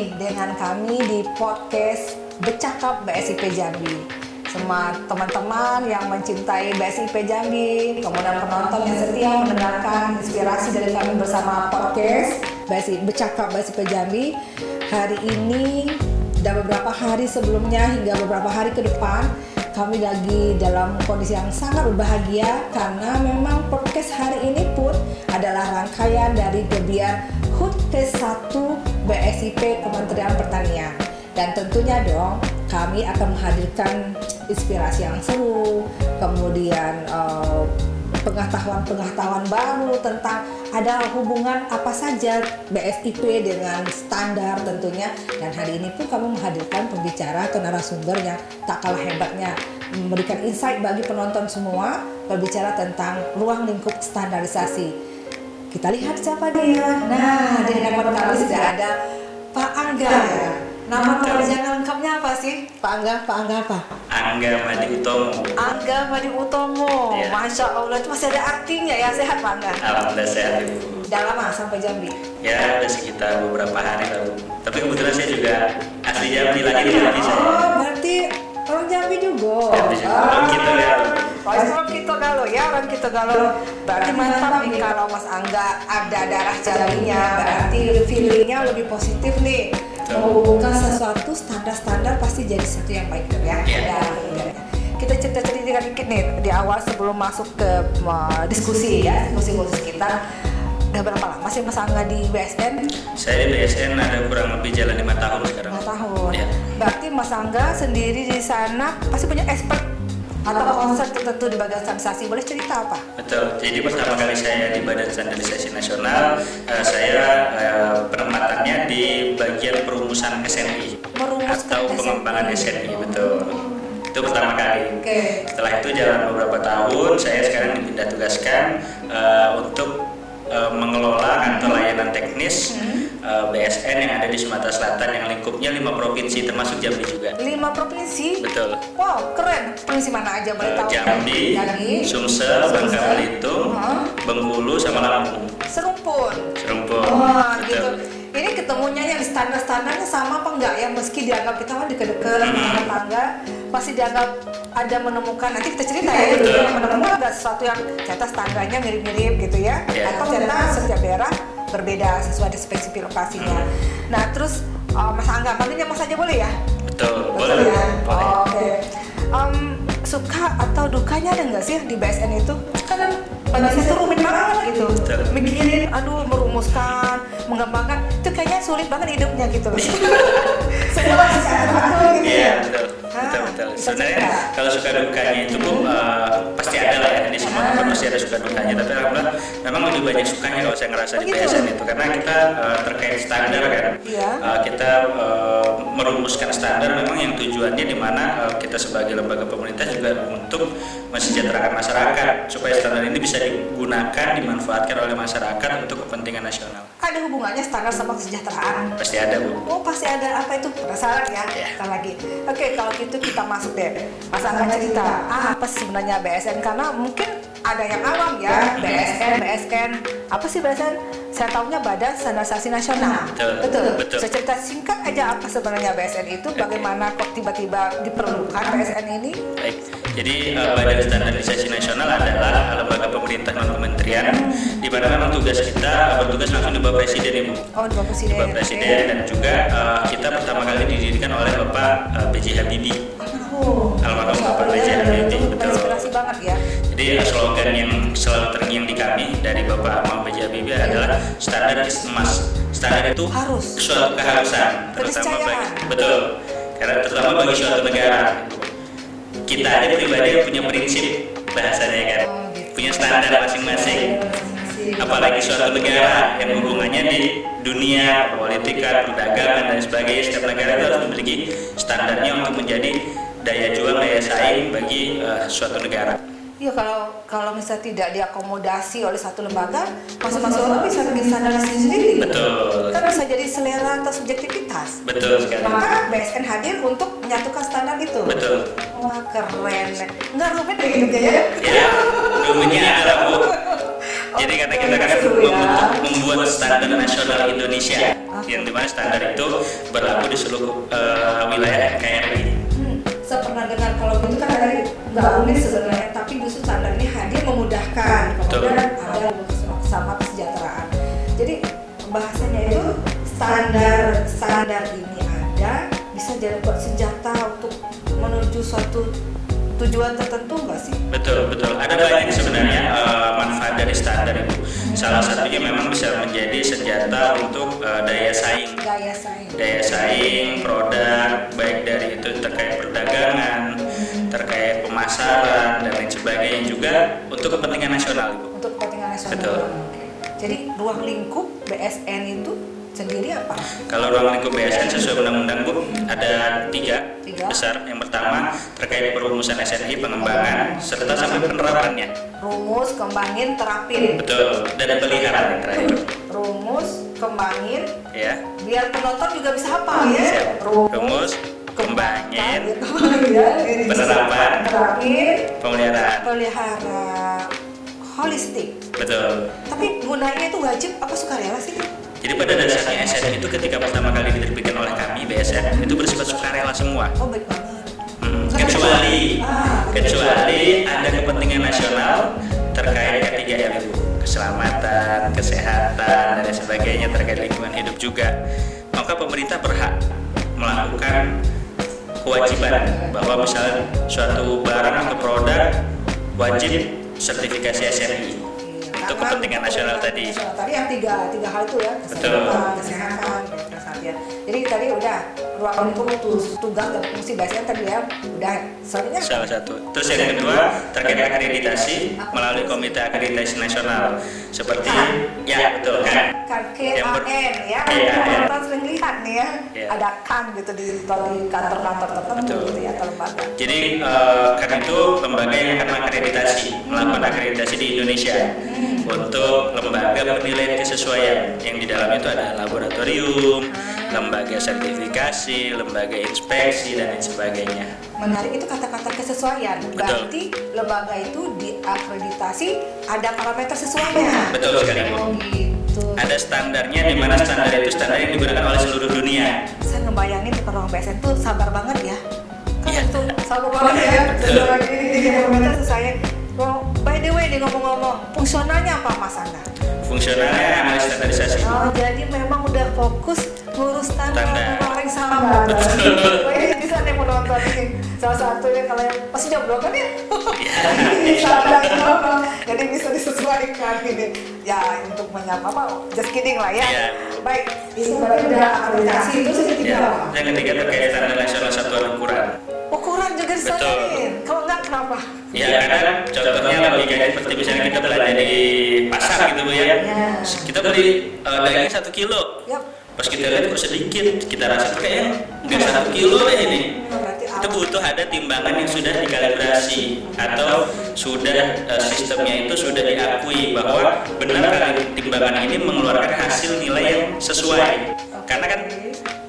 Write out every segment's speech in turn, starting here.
lagi dengan kami di podcast Bercakap BSIP Jambi. Semua teman-teman yang mencintai BSIP Jambi, kemudian penonton yang setia mendengarkan inspirasi dari kami bersama podcast Bercakap BSIP Jambi. Hari ini dan beberapa hari sebelumnya hingga beberapa hari ke depan, kami lagi dalam kondisi yang sangat berbahagia karena memang podcast hari ini pun adalah rangkaian dari gebiar HUT ke-1 BSIP Kementerian Pertanian. Dan tentunya dong kami akan menghadirkan inspirasi yang seru, kemudian pengetahuan baru tentang ada hubungan apa saja BSIP dengan standar tentunya. Dan hari ini pun kami menghadirkan pembicara atau narasumber yang tak kalah hebatnya, memberikan insight bagi penonton semua, berbicara tentang ruang lingkup standarisasi. Kita lihat siapa dia. Nah, di hadapan kami sudah ada Pak Angga. Nama pekerjaan lengkapnya apa sih? Pak Angga apa? Angga Madi Utomo. Angga Madi Utomo. Ya. Masya Allah, itu masih ada artinya ya. Sehat Pak Angga? Alhamdulillah sehat Ibu. Udah lama sampai Jambi? Ya, udah sekitar beberapa hari lalu. Tapi kebetulan saya juga asli Jambi, lahir di Jambi saya. Oh, berarti orang Jambi juga. Jambi juga. Orang kita ya. Orang kita galau ya, orang kita galau. Berarti mantap nih kalau Mas Angga ada darah Jambinya. Berarti feelingnya lebih positif nih. Menghubungkan sesuatu standar-standar pasti jadi sesuatu yang baik ya. Yeah. Kita cerita-cerita dikit nih di awal sebelum masuk ke diskusi ya, diskusi khusus kita. Udah berapa lama sih Mas Angga di BSN? Saya di BSN ada kurang lebih jalan 5 tahun sekarang. 5 tahun. Ya. Berarti Mas Angga sendiri di sana pasti punya expert atau konsep tertentu di bagian standarisasi. Boleh cerita apa? Betul. Jadi pertama kali saya di Badan Standarisasi Nasional, saya penempatannya di bagian perumusan SNI atau pengembangan SNI. Betul. Itu pertama kali. Okay. Setelah itu jalan beberapa tahun, saya sekarang dipindah tugaskan untuk mengelola atau layanan teknis BSN yang ada di Sumatera Selatan yang lingkupnya 5 provinsi termasuk Jambi juga. 5 provinsi? Betul. Wow, keren. Provinsi mana aja boleh tahu? Jambi, Sumsel, Bangka Belitung, Bengkulu, sama Lampung. Serumpun. Wah, gitu. Ini ketemunya yang standar-standarnya sama apa enggak ya? Meski dianggap kita kan deket-deket tetangga, pasti dianggap ada menemukan. Nanti kita cerita ya, menemukan ada sesuatu yang ternyata standarnya mirip-mirip gitu ya, atau ternyata setiap daerah berbeda sesuai dengan spesifik lokasinya. Nah, terus Mas Angga, panggilnya Mas aja boleh ya? Betul Boleh ya? Boleh. Oke. Suka atau dukanya ada nggak sih di BSN itu? Kan bagi saya tuh rumit banget gitu. Mikirin, merumuskan, mengembangkan, itu kayaknya sulit banget hidupnya gitu loh. Semua betul gitu ya. Betul. Sebenarnya kalau suka dukanya itu pasti ada lah ya, di semua tempat pasti ada suka dukanya. Tapi alhamdulillah memang lebih banyak sukanya kalau saya ngerasa di BSN itu, karena kita terkait standar kan. Kita merumuskan standar memang yang tujuannya di mana kita sebagai lembaga pemerintah juga untuk mensejahterakan masyarakat supaya standar ini bisa digunakan, dimanfaatkan oleh masyarakat untuk kepentingan nasional. Ada hubungannya standar sama kesejahteraan? Pasti ada, Bu. Oh, pasti ada. Apa itu? Penasaran ya? Kita lagi. Oke, kalau gitu kita masuk deh. Mas Angga cerita, apa sih sebenarnya BSN? Karena mungkin ada yang awam ya, BSN, apa sih BSN? Saya tahunya Badan Standarisasi Nasional. Betul. Saya cerita singkat aja apa sebenarnya BSN itu, bagaimana kok tiba-tiba diperlukan BSN ini? Baik. Jadi Badan Standarisasi Nasional adalah lembaga pemerintah non kementerian di mana memang tugas kita bertugas langsung di bawah Presiden, Ibu. Oh, di bawah Presiden. Di bawah Presiden, dan juga kita pertama kali didirikan oleh Bapak B.J. Habibie. Almarhum Bapak B.J. Habibie, betul. Inspirasi banget ya. Jadi slogan yang selalu terngiang di kami dari Bapak Almarhum B.J. Habibie adalah standar is emas. Standar itu harus suatu keharusan, terutama bagi suatu negara. Kita aja pribadi punya prinsip bahasanya kan, punya standar masing-masing. Apalagi suatu negara yang hubungannya di dunia, politika, perdagangan dan sebagainya, setiap negara itu harus memiliki standarnya untuk menjadi daya juang, daya saing bagi suatu negara. Iya, kalau misalnya tidak diakomodasi oleh satu lembaga, masing-masing orang bisa bikin standarisasi sendiri. Betul. Kan bisa jadi selera atau subjektivitas. Betul sekali. Maka BSN hadir untuk menyatukan standar itu. Betul. Wah, keren. Nggak rumit ya hidupnya ya? Ya, rumitnya adalah, Bu. Jadi karena kita kan membuat standar nasional Indonesia. Di yang dimana standar itu berlaku di seluruh wilayah NKRI. Saya pernah dengar kalau gitu kan dari nggak unik sebenarnya, tapi justru standar ini hadir memudahkan, kemudian ada sama kesejahteraan. Jadi bahasanya itu standar ini ada bisa jadi buat senjata untuk menuju suatu tujuan tertentu nggak sih? Betul. Ada banyak sebenarnya manfaat dari standar itu. Salah satunya memang bisa menjadi senjata untuk daya saing. Daya saing produk, baik dari itu terkait perdagangan, terkait pemasaran dan lain sebagainya, juga untuk kepentingan nasional, Ibu. Untuk kepentingan nasional. Betul. Jadi ruang lingkup BSN itu sendiri apa? Kalau ruang lingkup BSN sesuai undang-undang, Bu, ada tiga besar. Yang pertama terkait perumusan SNI, pengembangan serta sampai penerapannya. Rumus, kembangin, terapin. Betul. Dan pelihara yang terakhir. Rumus, kembangin, Ya. biar penonton juga bisa hafal ya. Siap. Rumus, kembangin, ya, penerapan, terapin, pemeliharaan. pelihara, holistik. Betul. Tapi gunanya itu wajib apa sukarela sih? Jadi pada dasarnya SN itu ketika pertama kali diterbitkan oleh kami BSN itu bersifat sukarela semua. Oh baik banget. Kecuali ada kepentingan nasional terkait ketiga yang itu, keselamatan, kesehatan dan lain sebagainya, terkait lingkungan hidup juga. Maka pemerintah berhak melakukan kewajiban bahwa misalnya suatu barang atau produk wajib sertifikasi SNI. Untuk kepentingan nasional tadi. Tadi yang tiga hal itu ya, kesehatan. Jadi tadi udah ruang lingkup tugas dan fungsi BSN tadi ya, udah selanjutnya. Salah satu. Terus yang kedua terkait akreditasi melalui Komite Akreditasi Nasional seperti ya betul kan. KAN ya, kita sering lihat nih ya, ada KAN gitu di kantor-kantor tertentu gitu ya, atau lembaga. Jadi karena itu lembaga yang akan akreditasi, melakukan akreditasi di Indonesia untuk lembaga penilaian kesesuaian yang di dalam itu ada laboratorium, lembaga sertifikasi, lembaga inspeksi dan lain sebagainya. Menarik itu kata-kata kesesuaian. Berarti lembaga itu diakreditasi ada parameter sesuainya. Betul sekali, Bu. Oh gitu. Ada standarnya, di mana standar itu standar yang digunakan oleh seluruh dunia. Saya ngebayangin di ruang BSN tuh sabar banget ya. Kan Iya. itu sabar banget ya. Sesuai ini parameter sesuai. Oh, by the way, dia ngomong-ngomong, fungsionalnya apa Mas Anda? Fungsionalnya analis standarisasi. Oh, jadi memang udah fokus ngurus standar paling sabar. Betul. Wah, bisa nih menonton ini. Salah satunya kalau yang pasti jomblo kan ya? Iya. Standar itu apa? Jadi bisa disesuaikan ini. Ya, untuk menyapa apa? Just kidding lah ya. Iya. Baik, itu berarti udah akreditasi itu ketiga Ya. apa? Yang ketiga terkait standar nasional satuan ukuran. Ukuran juga distandarin. Kalau enggak kenapa? Ya karena contohnya logikanya seperti misalnya kita belanja di pasar gitu Bu ya. Kita beli daging 1 kilo. Yap. Pas kita lihat kok sedikit, kita rasa kayaknya nggak 1 kilo deh ini. Itu butuh ada timbangan yang sudah dikalibrasi atau sudah sistemnya itu sudah diakui bahwa benar kali timbangan ini mengeluarkan hasil nilai yang sesuai. Karena kan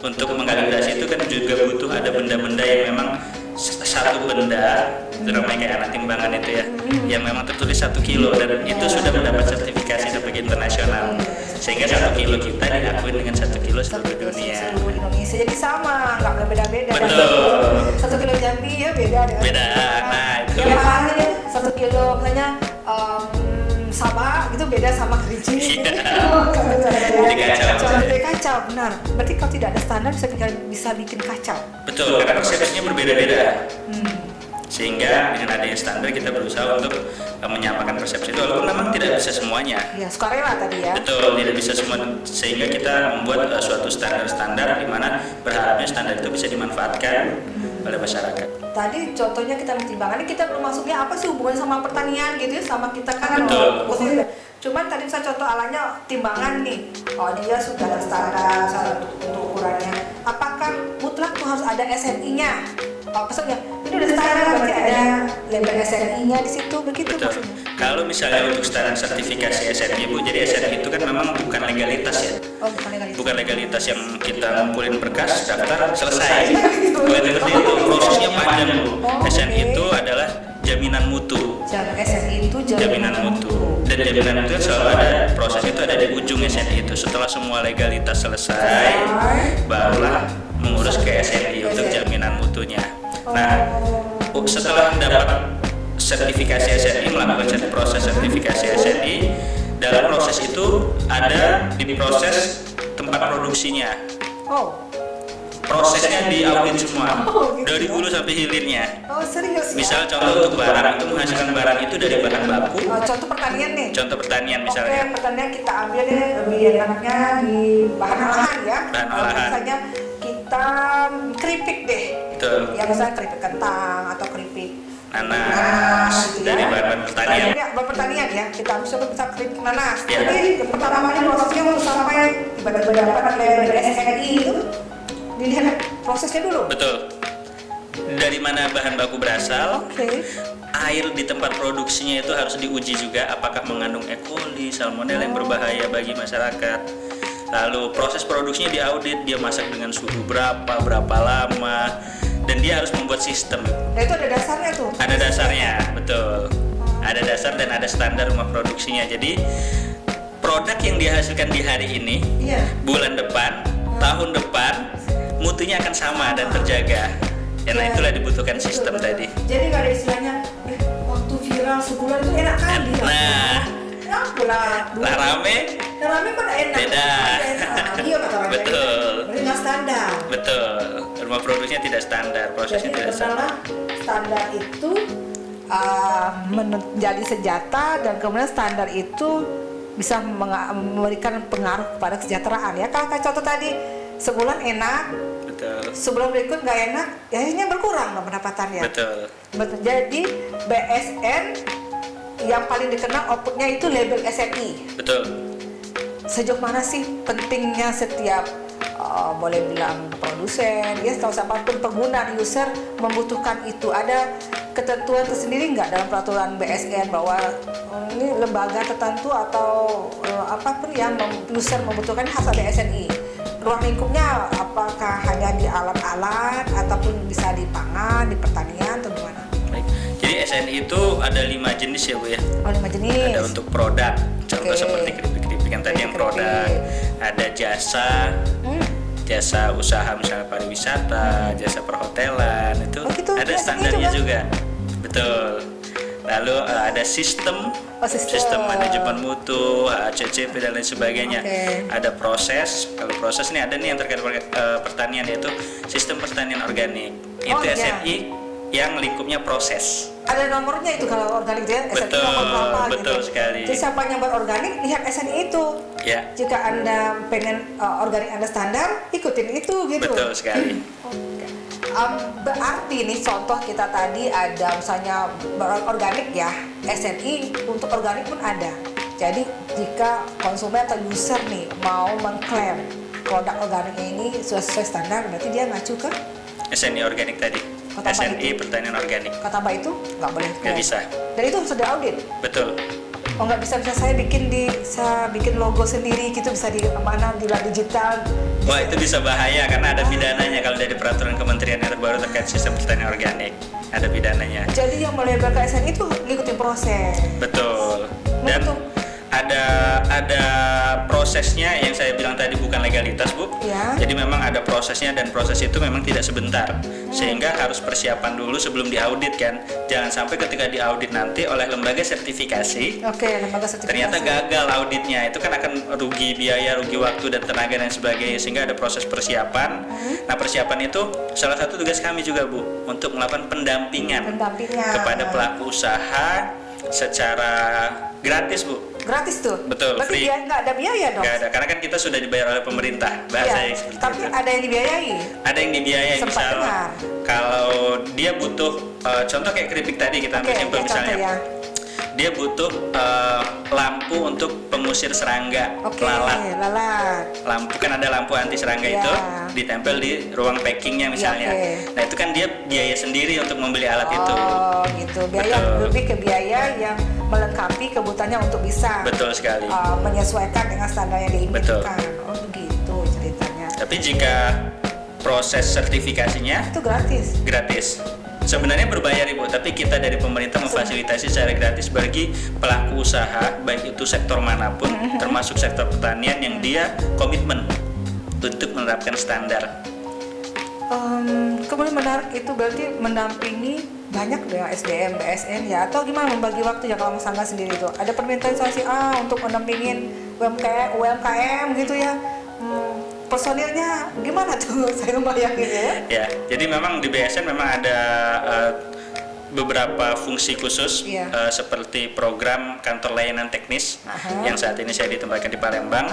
untuk mengkalibrasi itu kan juga butuh ada benda-benda yang memang satu benda, namanya kayak alat timbangan itu ya, yang memang tertulis 1 kilo dan itu sudah mendapat sertifikasi sebagai internasional, sehingga 1 kilo kita diakui dengan 1 kilo seluruh dunia. Seluruh Indonesia jadi sama, nggak berbeda-beda. Betul. 1 kilo Jambi ya beda dengan. Beda, nah itu. Yang lainnya 1 kilo misalnya Sabah gitu beda sama Kerinci. Iya. Jadi kacau, benar. Berarti kalau tidak ada standar bisa bikin kacau. Betul, karena persepsinya berbeda-beda. Sehingga dengan adanya standar kita berusaha untuk menyamakan persepsi itu, walaupun memang tidak bisa semuanya. Ya, sukarela tadi ya. Betul, tidak bisa semua, sehingga kita membuat suatu standar-standar di mana berharapnya standar itu bisa dimanfaatkan oleh masyarakat. Tadi contohnya kita timbangannya, kita belum masuknya apa sih hubungannya sama pertanian gitu ya, sama kita kan. Betul. Cuman tadi misalnya contoh alanya timbangan nih, oh dia sudah terstandar untuk ukurannya. Apakah mutlak tuh harus ada SNI-nya? Oh, maksudnya ini udah standar berarti ada label SNI-nya di situ begitu Betul. maksudnya? Kalau misalnya untuk standar sertifikasi SNI Bu, jadi SNI itu kan memang bukan legalitas ya. Oh, bukan legalitas. Bukan legalitas yang kita ngumpulin berkas, daftar, selesai. Bukan seperti itu, prosesnya panjang Bu. SNI itu adalah jaminan mutu. SNI itu Jaminan mutu. Dan jaminan mutu selalu ada prosesnya, itu ada ada di ujung SNI itu. Setelah semua legalitas selesai, barulah mengurus ke SNI untuk jaminan mutunya. Nah, setelah dapat sertifikasi SNI, melakukan proses sertifikasi SNI, dalam proses itu ada di proses tempat produksinya. Prosesnya diaudit semua, dari hulu sampai hilirnya. Serius ya? Misal contoh untuk barang itu, menghasilkan barang itu dari bahan baku. Contoh pertanian nih. Contoh pertanian misalnya. Pertanian kita ambil deh lebih enaknya di bahan olahan ya. Bahan olahan. Misalnya kita keripik deh. Betul. Ya misalnya keripik kentang atau keripik Nanas gitu dari ya. bahan pertanian. Ya, bahan pertanian ya. Kita bisa keripik nanas. Ya. Jadi pertamanya prosesnya mau sampai tiba-tiba dapat label SNI itu dilihat prosesnya dulu. Betul. Dari mana bahan baku berasal? Oke. Air di tempat produksinya itu harus diuji juga apakah mengandung E. coli, salmonella yang berbahaya bagi masyarakat. Lalu proses produksinya diaudit, dia masak dengan suhu berapa lama, dan dia harus membuat sistem. Nah itu ada dasarnya tuh. Ada dasarnya, betul. Ada dasar dan ada standar rumah produksinya. Jadi produk yang dihasilkan di hari ini, bulan depan, tahun depan, mutunya akan sama dan terjaga. Ya, nah itulah dibutuhkan sistem tadi. Jadi nggak ada istilahnya, waktu viral sebulan itu enak kali. Nah, lah rame kan enak. beda. Iya kata orang. Betul. Berarti nggak standar. Betul. Rumah produksinya tidak standar, prosesnya Jadi tidak standar. standar itu menjadi senjata, dan kemudian standar itu bisa memberikan pengaruh pada kesejahteraan ya. Kalau contoh tadi sebulan enak, Betul. sebulan berikut nggak enak, ya akhirnya berkurang dong pendapatannya. Betul. Jadi BSN yang paling dikenal outputnya itu label SNI. Betul. Sejauh mana sih pentingnya setiap boleh bilang produsen, ya atau siapapun pengguna user membutuhkan itu? Ada ketentuan tersendiri nggak dalam peraturan BSN bahwa ini lembaga tertentu atau apapun yang user membutuhkan harus ada SNI? Ruang lingkupnya apakah hanya di alat-alat ataupun bisa di pangan, di pertanian atau gimana? Baik. Jadi SNI itu ada 5 jenis ya Bu ya. 5 jenis. Ada untuk produk, contoh seperti keripik-keripik yang tadi yang produk. Ada jasa, jasa usaha misalnya pariwisata, jasa perhotelan itu gitu, ada SNI standarnya juga. Betul. Lalu ada sistem manajemen mutu, CCP dan lain sebagainya. Ada proses. Kalau proses ini ada nih yang terkait pertanian, yaitu sistem pertanian organik. Itu SNI yang lingkupnya proses. Ada nomornya itu kalau organik ya, SNI nomor berapa betul gitu. sekali. Jadi siapa yang berorganik lihat SNI itu. Ya. Jika Anda pengen organik Anda standar, ikutin itu gitu. Betul sekali. Berarti nih contoh kita tadi ada misalnya organik ya, SNI untuk organik pun ada. Jadi jika konsumen atau user nih mau mengklaim produk organik ini sesuai standar, berarti dia ngacu ke SNI organik tadi. SNI pertanian organik. Kata Mbak itu nggak boleh. Nggak bisa. Dan itu sudah audit. Betul. Oh nggak bisa saya bikin logo sendiri gitu, bisa di mana di digital. Wah itu bisa bahaya karena ada pidananya kalau dari peraturan kementerian yang terbaru terkait sistem pertanian organik, ada pidananya. Jadi yang melabel ke SNI itu ngikutin proses. Betul. Dan ada prosesnya yang saya bilang tadi, bukan legalitas Bu. Ya. Jadi memang ada prosesnya, dan proses itu memang tidak sebentar. Sehingga harus persiapan dulu sebelum diaudit kan. Jangan sampai ketika diaudit nanti oleh lembaga sertifikasi, lembaga sertifikasi, ternyata gagal auditnya, itu kan akan rugi biaya, rugi waktu dan tenaga dan sebagainya, sehingga ada proses persiapan. Nah persiapan itu salah satu tugas kami juga Bu, untuk melakukan pendampingan kepada pelaku usaha secara gratis Bu. Gratis tuh? Betul, berarti free. dia nggak ada biaya dong? Nggak ada, karena kan kita sudah dibayar oleh pemerintah, bahasa seperti tapi itu. ada yang dibiayai? Ada yang dibiayai, Sempat misal dengar. kalau dia butuh contoh kayak keripik tadi, kita ambil simpel misalnya ya. Dia butuh lampu untuk pengusir serangga, lalat. Lampu kan ada lampu anti serangga itu ditempel di ruang packingnya misalnya. Nah itu kan dia biaya sendiri untuk membeli alat itu. Oh gitu, biaya lebih ke biaya yang melengkapi kebutuhannya untuk bisa. Betul sekali. Menyesuaikan dengan standar yang diinginkan. Betul. Oh begitu ceritanya. Tapi jika proses sertifikasinya itu gratis. Sebenarnya berbayar Ibu, tapi kita dari pemerintah memfasilitasi secara gratis bagi pelaku usaha, baik itu sektor manapun, termasuk sektor pertanian yang dia komitmen untuk menerapkan standar. Kemudian menarik itu berarti mendampingi banyak ya SDM, BSN ya, atau gimana membagi waktu ya kalau Mas Angga sendiri itu? Ada permintaan instansi untuk mendampingin UMKM gitu ya. Personilnya gimana tuh? Saya bayangin ya. Ya, jadi memang di BSN memang ada beberapa fungsi khusus seperti program kantor layanan teknis yang saat ini saya ditempatkan di Palembang,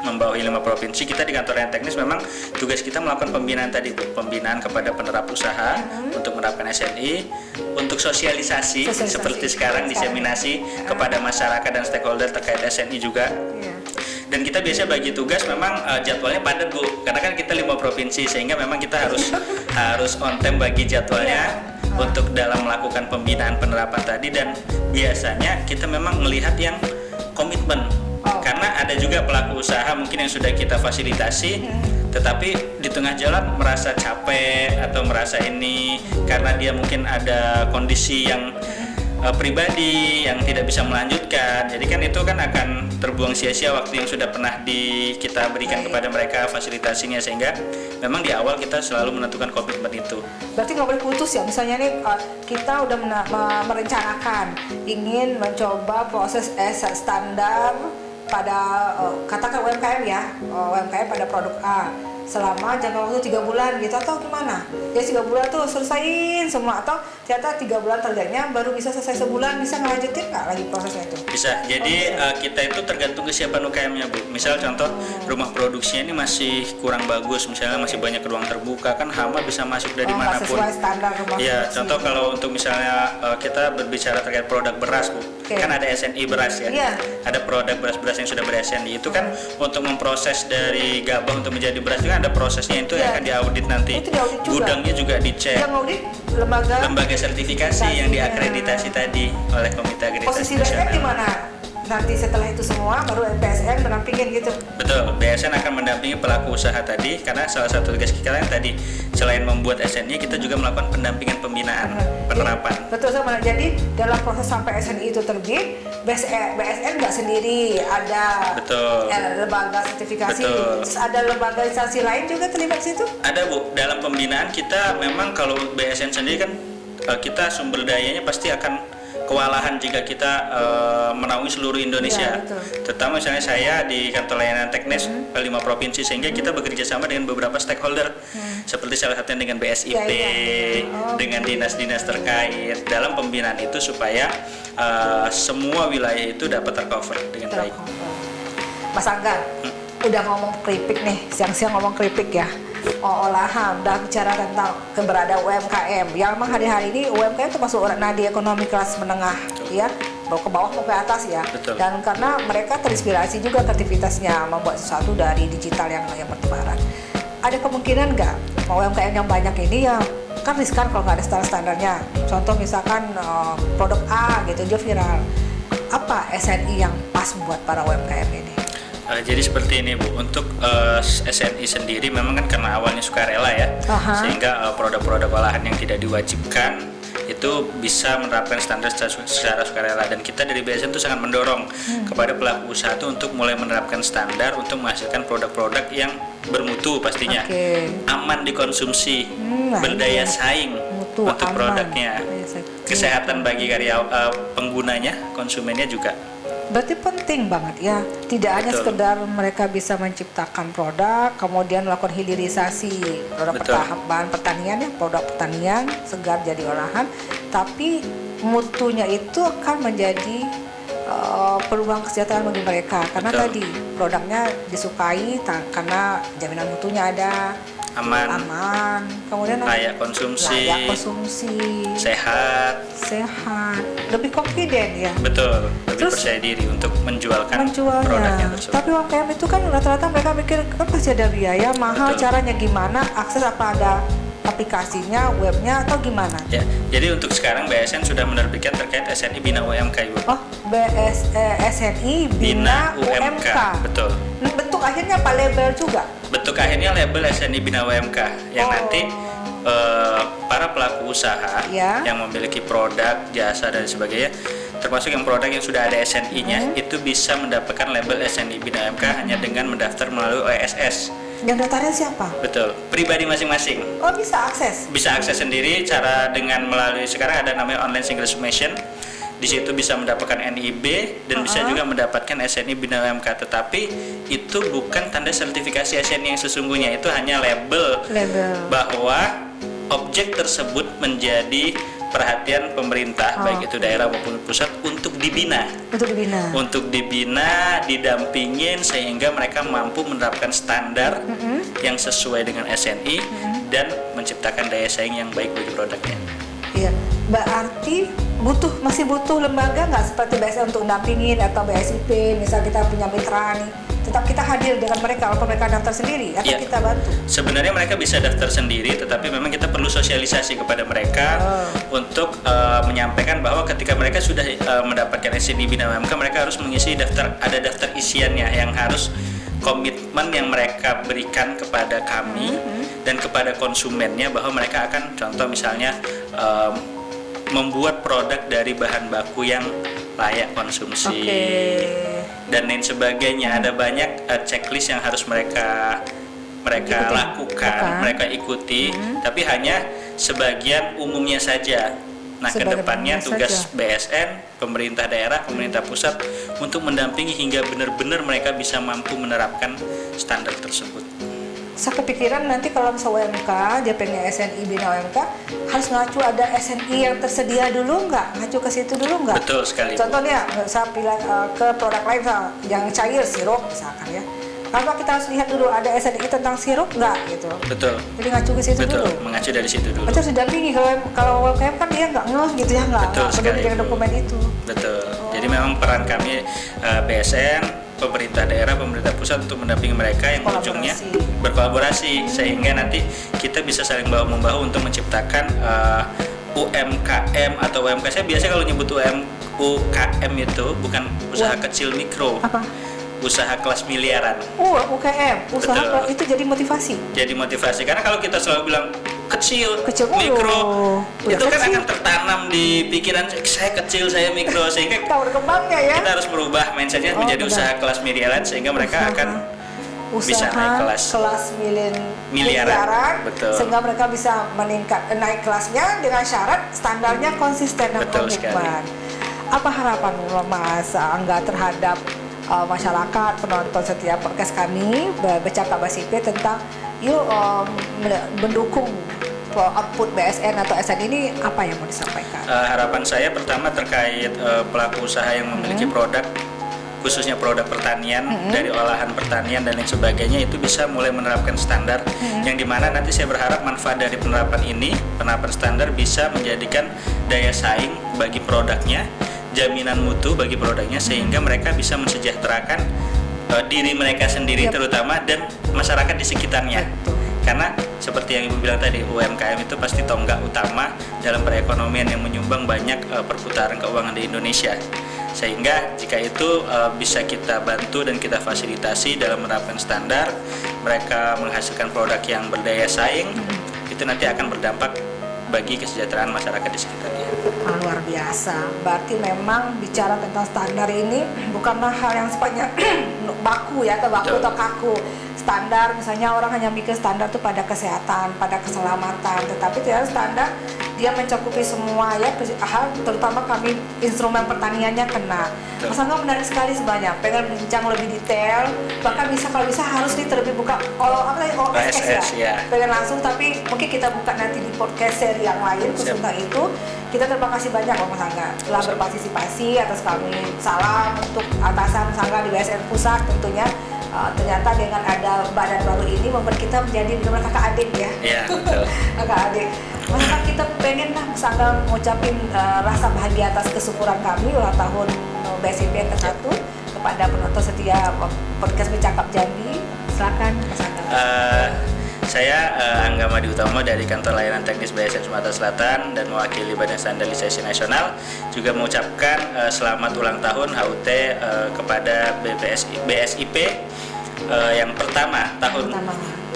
membawahi 5 provinsi. Kita di kantor layanan teknis memang tugas kita melakukan pembinaan tadi Bu, pembinaan kepada penerap usaha untuk menerapkan SNI, untuk sosialisasi seperti sekarang diseminasi kepada masyarakat dan stakeholder terkait SNI juga. Dan kita biasa bagi tugas memang jadwalnya padat Bu, karena kan kita 5 provinsi sehingga memang kita harus on time bagi jadwalnya untuk dalam melakukan pembinaan penerapan tadi. Dan biasanya kita memang melihat yang komitmen, karena ada juga pelaku usaha mungkin yang sudah kita fasilitasi tetapi di tengah jalan merasa capek atau merasa ini karena dia mungkin ada kondisi yang pribadi yang tidak bisa melanjutkan. Jadi kan itu kan akan terbuang sia-sia waktu yang sudah pernah kita berikan kepada mereka fasilitasinya, sehingga memang di awal kita selalu menentukan komitmen itu. Berarti nggak boleh putus ya, misalnya nih kita udah merencanakan ingin mencoba proses standar pada katakan UMKM ya, UMKM pada produk A selama jangka waktu 3 bulan gitu, atau gimana? Ya 3 bulan tuh selesaiin semua, atau ternyata 3 bulan targetnya baru bisa selesai sebulan, bisa ngelanjutin nggak lagi prosesnya itu? Bisa, jadi kita itu tergantung kesiapan UKM-nya Bu. Misal contoh rumah produksinya ini masih kurang bagus, misalnya masih banyak ruang terbuka, kan hama bisa masuk dari manapun. Sesuai standar rumah ya, produksi. contoh kalau untuk misalnya kita berbicara terkait produk beras Bu, kan ada SNI beras ya, ada produk beras-beras yang sudah ber-SNI, itu kan untuk memproses dari gabah untuk menjadi beras juga ada prosesnya, itu yang akan diaudit nanti. Gudangnya juga dicek. Yang audit lembaga sertifikasi yang diakreditasi tadi oleh Komite Akreditasi Posisi Nasional. BSN di mana? Nanti setelah itu semua baru BSN mendampingin gitu. Betul, BSN akan mendampingi pelaku usaha tadi, karena salah satu tugas kita yang tadi selain membuat SNI, kita juga melakukan pendampingan pembinaan penerapan. Betul sama. Jadi dalam proses sampai SNI itu terbit, BSN nggak sendiri, ada lembaga sertifikasi. Terus ada lembaga instansi lain juga terlibat situ? Ada Bu, dalam pembinaan kita memang kalau BSN sendiri kan kita sumber dayanya pasti akan kewalahan jika kita menaungi seluruh Indonesia. Terutama misalnya saya di kantor layanan teknis 5 provinsi, sehingga kita bekerja sama dengan beberapa stakeholder seperti salah satunya dengan BSIP, dengan dinas-dinas terkait dalam pembinaan itu supaya semua wilayah itu dapat tercover dengan baik. Mas Angga, udah ngomong keripik nih, siang-siang ngomong keripik ya. Olahan, udah bicara tentang keberadaan UMKM. Yang memang hari-hari ini UMKM termasuk nadi ekonomi kelas menengah, ya, ke bawah mau ke atas ya. Dan karena mereka terinspirasi juga kreativitasnya membuat sesuatu dari digital yang bertebaran. Ada kemungkinan nggak UMKM yang banyak ini ya kan riskan kalau nggak ada standar-standarnya. Contoh misalkan produk A gitu dia viral. Apa SNI yang pas buat para UMKM ini? Jadi seperti ini Bu, untuk SNI sendiri memang kan karena awalnya sukarela ya, sehingga produk-produk olahan yang tidak diwajibkan itu bisa menerapkan standar secara sukarela, dan kita dari BSN itu sangat mendorong kepada pelaku usaha itu untuk mulai menerapkan standar untuk menghasilkan produk-produk yang bermutu pastinya, aman dikonsumsi, berdaya saing untuk produknya, kesehatan bagi penggunanya, konsumennya juga. Berarti penting banget ya, tidak hanya sekedar mereka bisa menciptakan produk, kemudian melakukan hilirisasi produk bahan pertanian ya, produk pertanian segar jadi olahan, tapi mutunya itu akan menjadi peluang kesejahteraan bagi mereka, karena tadi produknya disukai karena jaminan mutunya ada, aman, kemudian layak konsumsi, sehat, lebih confident ya. Betul, lebih percaya diri untuk menjualnya. Produknya tersebut. Tapi UMKM itu kan rata-rata mereka mikir kan pasti ada biaya mahal, caranya gimana, akses apa ada aplikasinya, webnya atau gimana? Ya, jadi untuk sekarang BSN sudah menerbitkan terkait SNI Bina UMK Ibu. SNI Bina UMK. Betul. Bentuk akhirnya apa, label juga? Bentuk akhirnya label SNI Bina UMK yang nanti para pelaku usaha Ya. yang memiliki produk, jasa dan sebagainya, termasuk yang produk yang sudah ada SNI-nya, itu bisa mendapatkan label SNI Bina UMK hanya dengan mendaftar melalui OSS. Yang daftarnya siapa? Betul, pribadi masing-masing. Oh, bisa akses. Bisa akses sendiri cara dengan melalui, sekarang ada namanya online single submission. Di situ bisa mendapatkan NIB dan bisa juga mendapatkan SNI Bina UMK, tetapi itu bukan tanda sertifikasi SNI yang sesungguhnya, itu hanya label bahwa objek tersebut menjadi perhatian pemerintah, baik itu daerah maupun pusat, untuk dibina. Untuk dibina, didampingin sehingga mereka mampu menerapkan standar yang sesuai dengan SNI dan menciptakan daya saing yang baik bagi produknya. Iya, berarti masih butuh lembaga nggak seperti BSN untuk dampingin atau BSIP, misal kita punya mitra nih, tetap kita hadir dengan mereka walaupun mereka daftar sendiri atau kita bantu? Sebenarnya mereka bisa daftar sendiri, tetapi memang kita perlu sosialisasi kepada mereka untuk menyampaikan bahwa ketika mereka sudah mendapatkan SNI Bina UMK, mereka harus mengisi ada daftar isiannya yang harus komitmen yang mereka berikan kepada kami dan kepada konsumennya, bahwa mereka akan, contoh misalnya, membuat produk dari bahan baku yang layak konsumsi dan lain sebagainya. Ada banyak checklist yang harus mereka lakukan, mereka ikuti, tapi hanya sebagian umumnya saja. Nah, kedepannya tugas BSN, pemerintah daerah, pemerintah pusat untuk mendampingi hingga benar-benar mereka bisa mampu menerapkan standar tersebut. Saya kepikiran nanti kalau misalnya UMK, dia pengen SNI Bina UMK, harus ngacu ada SNI yang tersedia dulu nggak? Ngacu ke situ dulu nggak? Betul sekali. Contohnya, saya pilih ke produk lain yang cair, sirup misalkan ya. Kalau kita harus lihat dulu ada SNI tentang sirup nggak gitu. Betul. Jadi ngacu ke situ dulu. Mengacu dari situ dulu. Itu sudah dampingi. Kalau UMKM kan dia nggak ngeh gitu ya, nggak peduli dengan dokumen itu. Betul. Jadi memang peran kami BSN, pemerintah daerah, pemerintah pusat untuk mendampingi mereka yang ujungnya berkolaborasi sehingga nanti kita bisa saling bahu-membahu untuk menciptakan UMKM atau UMK. Saya biasa kalau nyebut UMKM itu bukan usaha kecil mikro. Apa? Usaha kelas miliaran. UKM, usaha itu jadi motivasi. Jadi motivasi, karena kalau kita selalu bilang kecil mikro, itu kecil kan akan tertanam di pikiran saya kecil, saya mikro, sehingga ya. Kita harus merubah mindsetnya menjadi usaha kelas miliaran sehingga mereka akan bisa naik kelas miliaran. Betul. Sehingga mereka bisa naik kelasnya dengan syarat standarnya konsisten dan komitmen. Apa harapan Mas Angga terhadap masyarakat penonton setiap podcast kami Bercakap BSIP tentang mendukung output BSN atau SN ini, apa yang mau disampaikan? Harapan saya pertama terkait pelaku usaha yang memiliki produk, khususnya produk pertanian, dari olahan pertanian dan lain sebagainya, itu bisa mulai menerapkan standar yang dimana nanti saya berharap manfaat dari penerapan standar bisa menjadikan daya saing bagi produknya, jaminan mutu bagi produknya, sehingga mereka bisa mensejahterakan diri mereka sendiri terutama dan masyarakat di sekitarnya. Karena seperti yang Ibu bilang tadi, UMKM itu pasti tonggak utama dalam perekonomian yang menyumbang banyak perputaran keuangan di Indonesia. Sehingga jika itu bisa kita bantu dan kita fasilitasi dalam menerapkan standar, mereka menghasilkan produk yang berdaya saing, itu nanti akan berdampak bagi kesejahteraan masyarakat di sekitarnya. Luar biasa. Berarti memang bicara tentang standar ini bukanlah hal yang sifatnya baku ya, atau kaku. Standar, misalnya orang hanya bikin standar itu pada kesehatan, pada keselamatan, tetapi tidak standar dia mencakupi semua ya, hal terutama kami instrumen pertaniannya kena. Mas Angga menarik sekali sebenarnya, pengen bincang lebih detail, bahkan kalau bisa harus terlebih buka OSS ya. Pengen langsung, tapi mungkin kita buka nanti di podcast seri yang lain khusus tentang itu. Kita terima kasih banyak Mas Angga telah berpartisipasi. Atas kami salam untuk atasan Mas Angga di BSN Pusat tentunya. Ternyata dengan ada badan baru ini membuat kita menjadi benar-benar kakak adik ya. Iya, betul. Kakak adik. Maka kita pengen lah Mas Angga mengucapin rasa bahagia atas kesyukuran kami ulang tahun BSIP yang ke-1 kepada penonton setia podcast Bercakap Jambi. Silakan Mas Angga. Saya Angga Madi Utama dari Kantor Layanan Teknis BSN Sumatera Selatan dan mewakili Badan Standarisasi Nasional, juga mengucapkan selamat ulang tahun HUT kepada BSIP yang pertama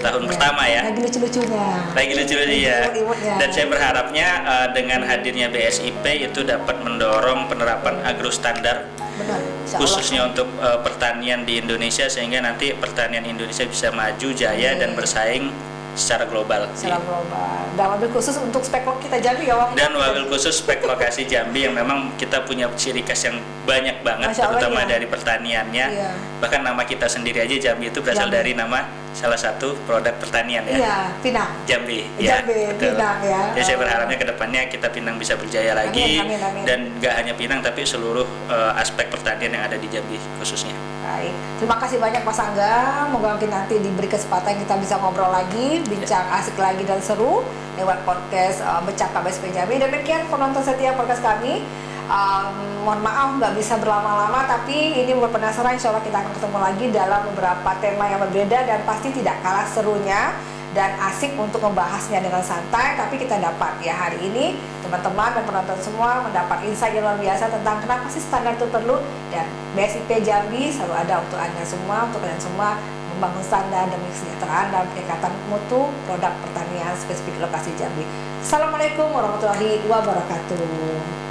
tahun pertama ya. Lagi lucu-lucunya. Lagi lucu-lucu ya. Imut-imutnya. Dan saya berharapnya dengan hadirnya BSIP itu dapat mendorong penerapan agrostandar Benar. Insya Allah. khususnya untuk pertanian di Indonesia, sehingga nanti pertanian Indonesia bisa maju jaya dan bersaing secara global. Secara global. Dan wabil khusus untuk speklo kita Jambi ya, Wang. Dan wabil khusus spek lokasi Jambi yang memang kita punya ciri khas yang banyak banget, Masya Allah, terutama iya. dari pertaniannya. Iya. Bahkan nama kita sendiri aja Jambi itu berasal Jambi. dari nama salah satu produk pertanian ya. Iya, Pinang. Jambi. Jambi, betul. Pinang ya. Jadi saya berharapnya ke depannya kita Pinang bisa berjaya lagi. Amin, amin, amin. Dan nggak hanya Pinang tapi seluruh aspek pertanian yang ada di Jambi khususnya. Baik, terima kasih banyak Mas Angga. Moga mungkin nanti diberi kesempatan kita bisa ngobrol lagi, bincang asik lagi dan seru lewat podcast Bercakap BSIP Jambi. Demikian penonton setia podcast kami. Mohon maaf nggak bisa berlama-lama, tapi ini buat penasaran, insya Allah kita akan ketemu lagi dalam beberapa tema yang berbeda dan pasti tidak kalah serunya dan asik untuk membahasnya dengan santai. Tapi kita dapat ya hari ini teman-teman dan penonton semua mendapat insight yang luar biasa tentang kenapa sih standar itu perlu, dan BSIP Jambi selalu ada untuk Anda semua, untuk kalian semua membangun standar demi kesejahteraan dan peningkatan mutu produk pertanian spesifik lokasi Jambi. Assalamualaikum warahmatullahi wabarakatuh.